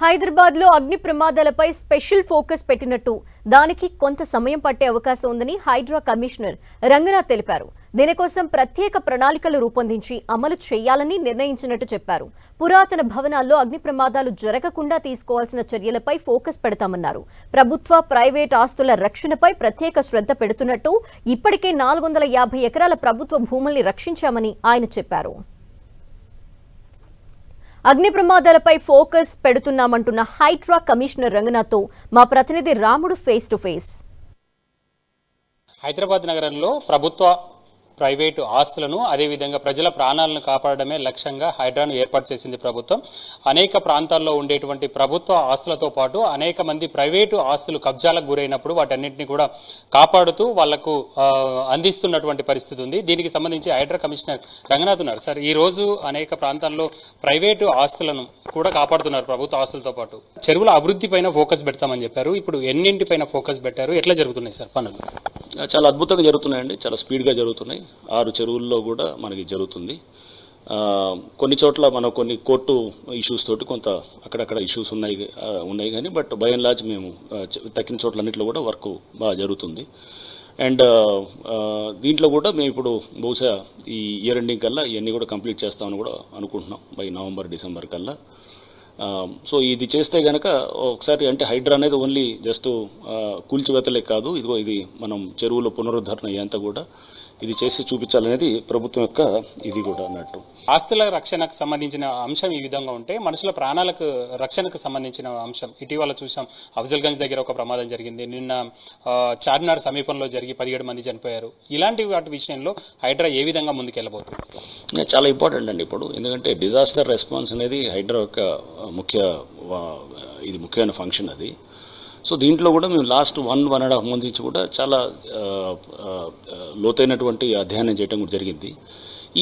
హైదరాబాద్ లో అగ్ని ప్రమాదాలపై special focus పెట్టినట్టు దానికి కొంత సమయం పట్టే అవకాశం ఉందని హైడ్రా కమిషనర్ రంగనాథ్ తెలిపారు. దీనికోసం ప్రత్యేక ప్రణాళికలు రూపొందించి అమలు చేయాలని నిర్ణయించినట్టు చెప్పారు. పురాతన భవనాల్లో అగ్ని ప్రమాదాలు జరగకుండా తీసుకోవాల్సిన చర్యలపై ఫోకస్ పెడతామన్నారు. ప్రభుత్వ ప్రైవేట్ ఆస్తుల రక్షణపై ప్రత్యేక శ్రద్ధ పెడుతున్నట్టు ఇప్పటికే 450 ఎకరాల ప్రభుత్వ భూముల్ని రక్షించామని ఆయన చెప్పారు. అగ్ని ప్రమాదాలపై ఫోకస్ పెడుతున్నామంటున్న హైడ్రా కమిషనర్ రంగనాథ్తో మా ప్రతినిధి రాముడు ఫేస్ టు ఫేస్. హైదరాబాద్ నగరంలో ప్రభుత్వ ప్రైవేటు ఆస్తులను అదేవిధంగా ప్రజల ప్రాణాలను కాపాడడమే లక్ష్యంగా హైడ్రాను ఏర్పాటు చేసింది ప్రభుత్వం. అనేక ప్రాంతాల్లో ఉండేటువంటి ప్రభుత్వ ఆస్తులతో పాటు అనేక మంది ప్రైవేటు ఆస్తులు కబ్జాలకు గురైనప్పుడు వాటన్నింటినీ కూడా కాపాడుతూ వాళ్లకు అందిస్తున్నటువంటి పరిస్థితి ఉంది. దీనికి సంబంధించి హైడ్రా కమిషనర్ రంగనాథ్ ఉన్నారు. సార్, ఈ రోజు అనేక ప్రాంతాల్లో ప్రైవేటు ఆస్తులను కూడా కాపాడుతున్నారు ప్రభుత్వ ఆస్తులతో పాటు. చెరువుల అభివృద్ధి పైన ఫోకస్ పెడతామని చెప్పారు. ఇప్పుడు ఎన్నింటిపైన ఫోకస్ పెట్టారు? ఎట్లా జరుగుతున్నాయి సార్ పనులు? చాలా అద్భుతంగా జరుగుతున్నాయండి. చాలా స్పీడ్గా జరుగుతున్నాయి. 6 చెరువుల్లో కూడా మనకి జరుగుతుంది. కొన్ని చోట్ల మనం కొన్ని కోర్టు ఇష్యూస్ తోటి కొంత అక్కడక్కడ ఇష్యూస్ ఉన్నాయి కానీ బట్ బై అండ్ లార్జ్ మేము తక్కిన చోట్లన్నింటిలో కూడా వర్క్ బాగా జరుగుతుంది. అండ్ దీంట్లో కూడా మేము ఇప్పుడు బహుశా ఈ ఇయర్ ఎండింగ్ కల్లా ఇవన్నీ కూడా కంప్లీట్ చేస్తామని కూడా అనుకుంటున్నాం, బై నవంబర్ డిసెంబర్ కల్లా. సో ఇది చేస్తే కనుక ఒకసారి అంటే హైడ్రా అనేది ఓన్లీ జస్ట్ కూల్చివేతలే కాదు, ఇదిగో ఇది మనం చెరువుల పునరుద్ధరణ అయ్యేంత కూడా ఇది చేసి చూపించాలనేది ప్రభుత్వం యొక్క ఇది కూడా అన్నట్టు. ఆస్తుల రక్షణకు సంబంధించిన అంశం ఈ విధంగా ఉంటే మనుషుల ప్రాణాలకు రక్షణకు సంబంధించిన అంశం ఇటీవల చూసాం. అఫ్జల్గంజ్ దగ్గర ఒక ప్రమాదం జరిగింది. నిన్న చార్మినార్ సమీపంలో జరిగి 17 మంది చనిపోయారు. ఇలాంటి వాటి విషయంలో హైడ్రా ఏ విధంగా ముందుకెళ్ళబోతుంది? చాలా ఇంపార్టెంట్ అండి ఇప్పుడు, ఎందుకంటే డిజాస్టర్ రెస్పాన్స్ అనేది హైడ్రా యొక్క ముఖ్యమైన ఫంక్షన్ అది. సో దీంట్లో కూడా మేము లాస్ట్ 1.5 మంత్ నుంచి కూడా చాలా లోతైనటువంటి అధ్యయనం చేయడం కూడా జరిగింది.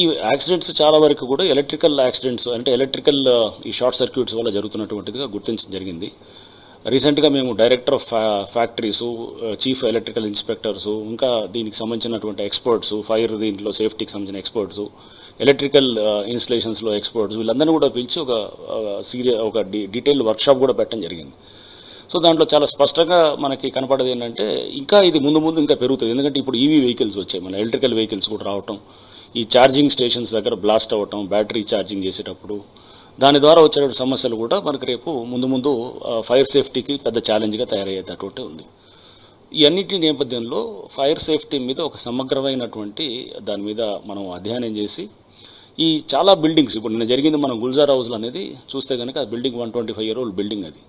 ఈ యాక్సిడెంట్స్ చాలా వరకు కూడా ఎలక్ట్రికల్ యాక్సిడెంట్స్ అంటే ఎలక్ట్రికల్ ఈ షార్ట్ సర్క్యూట్స్ వల్ల జరుగుతున్నటువంటిదిగా గుర్తించడం జరిగింది. రీసెంట్గా మేము director of factories, chief electrical inspectors, ఇంకా దీనికి సంబంధించినటువంటి ఎక్స్పర్ట్స్, ఫైర్ దీంట్లో సేఫ్టీకి సంబంధించిన ఎక్స్పర్ట్స్, ఎలక్ట్రికల్ ఇన్స్టలేషన్స్లో ఎక్స్పర్ట్స్, వీళ్ళందరినీ కూడా పిలిచి ఒక డీటెయిల్ వర్క్షాప్ కూడా పెట్టడం జరిగింది. సో దాంట్లో చాలా స్పష్టంగా మనకి కనపడేది ఏంటంటే ఇంకా ఇది ముందు ఇంకా పెరుగుతుంది. ఎందుకంటే ఇప్పుడు ఈవీ వెహికల్స్ వచ్చాయి, మన ఎలక్ట్రికల్ వెహికల్స్ కూడా రావటం, ఈ ఛార్జింగ్ స్టేషన్స్ దగ్గర బ్లాస్ట్ అవ్వటం, బ్యాటరీ ఛార్జింగ్ చేసేటప్పుడు దాని ద్వారా వచ్చే సమస్యలు కూడా మనకు రేపు ముందు ఫైర్ సేఫ్టీకి పెద్ద ఛాలెంజ్గా తయారయ్యేటటువంటి ఉంది. ఈ అన్నింటి నేపథ్యంలో ఫైర్ సేఫ్టీ మీద ఒక సమగ్రమైనటువంటి దాని మీద మనం అధ్యయనం చేసి ఈ చాలా బిల్డింగ్స్ ఇప్పుడు నిన్న జరిగింది మనం గుల్జార్ హౌస్లో అనేది చూస్తే కనుక ఆ బిల్డింగ్ 125 year old బిల్డింగ్ అది.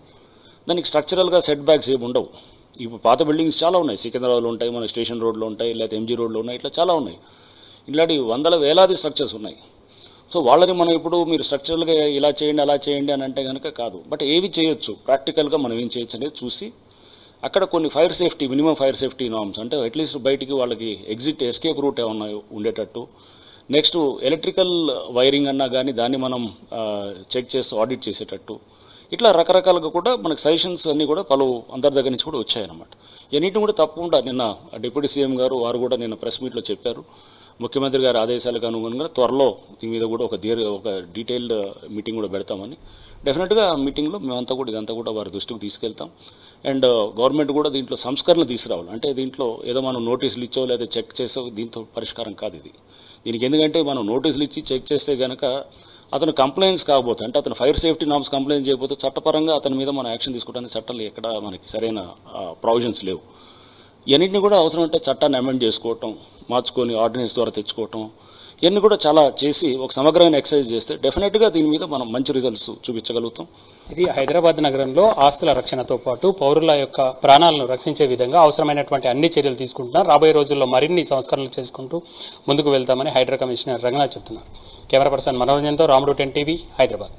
దానికి స్ట్రక్చరల్గా సెట్ బ్యాక్స్ ఏమి ఉండవు. ఇప్పుడు పాత బిల్డింగ్స్ చాలా ఉన్నాయి, సికింద్రాబాద్లో ఉంటాయి, మన స్టేషన్ రోడ్లో ఉంటాయి, లేకపోతే ఎంజీ రోడ్లో ఉన్నాయి, ఇట్లా చాలా ఉన్నాయి. ఇలాంటి వేలాది స్ట్రక్చర్స్ ఉన్నాయి. సో వాళ్ళని మనం ఇప్పుడు మీరు స్ట్రక్చరల్గా ఇలా చేయండి అలా చేయండి అని అంటే కనుక కాదు, బట్ ఏవి చేయొచ్చు ప్రాక్టికల్గా మనం ఏం చేయొచ్చు అనేది చూసి అక్కడ కొన్ని fire safety minimum fire safety norms అంటే అట్లీస్ట్ బయటికి వాళ్ళకి ఎస్కేప్ రూట్ ఏమన్నా ఉండేటట్టు, నెక్స్ట్ ఎలక్ట్రికల్ వైరింగ్ అన్నా కానీ దాన్ని మనం చెక్ చేసి ఆడిట్ చేసేటట్టు, ఇట్లా రకరకాలుగా కూడా మనకు సజెషన్స్ అన్నీ కూడా అందరి దగ్గర నుంచి కూడా వచ్చాయన్నమాట. ఇవన్నింటిని కూడా తప్పకుండా నిన్న డిప్యూటీ సీఎం గారు వారు కూడా నిన్న ప్రెస్ మీట్లో చెప్పారు. ముఖ్యమంత్రి గారి ఆదేశాలకు అనుగుణంగా త్వరలో దీని మీద కూడా ఒక డీటెయిల్డ్ మీటింగ్ కూడా పెడతామని. డెఫినెట్గా ఆ మీటింగ్లో మేమంతా కూడా ఇదంతా కూడా వారి దృష్టికి తీసుకెళ్తాం. అండ్ గవర్నమెంట్ కూడా దీంట్లో సంస్కరణలు తీసుకురావాలి. అంటే దీంట్లో ఏదో మనం నోటీసులు ఇచ్చో లేదా చెక్ చేసో దీంతో పరిష్కారం కాదు ఇది. దీనికి ఎందుకంటే మనం నోటీసులు ఇచ్చి చెక్ చేస్తే కనుక అతను కంప్లైంట్స్ కాకపోతే అంటే అతను ఫైర్ సేఫ్టీ నామ్స్ కంప్లైంట్ చేయకపోతే చట్టపరంగా అతని మీద మనం యాక్షన్ తీసుకోవడానికి చట్టాలు ఎక్కడ మనకి సరైన ప్రొవిజన్స్ లేవు. ఇవన్నింటినీ కూడా అవసరం అంటే చట్టాన్ని అమెండ్ చేసుకోవటం, మార్చుకొని ఆర్డినెన్స్ ద్వారా తెచ్చుకోవటం, ఇవన్నీ కూడా చాలా చేసి ఒక సమగ్రమైన ఎక్సర్సైజ్ చేస్తే డెఫినెట్గా దీని మీద మనం మంచి రిజల్ట్స్ చూపించగలుగుతాం. ఇది హైదరాబాద్ నగరంలో ఆస్తుల రక్షణతో పాటు పౌరుల యొక్క ప్రాణాలను రక్షించే విధంగా అవసరమైనటువంటి అన్ని చర్యలు తీసుకుంటున్నారు. రాబోయే రోజుల్లో మరిన్ని సంస్కరణలు చేసుకుంటూ ముందుకు వెళ్తామని హైడ్రా కమిషనర్ రంగనాథ్ చెప్తున్నారు. కెమెరా పర్సన్ మనోరంజన్తో రాముడు 10 TV, హైదరాబాద్.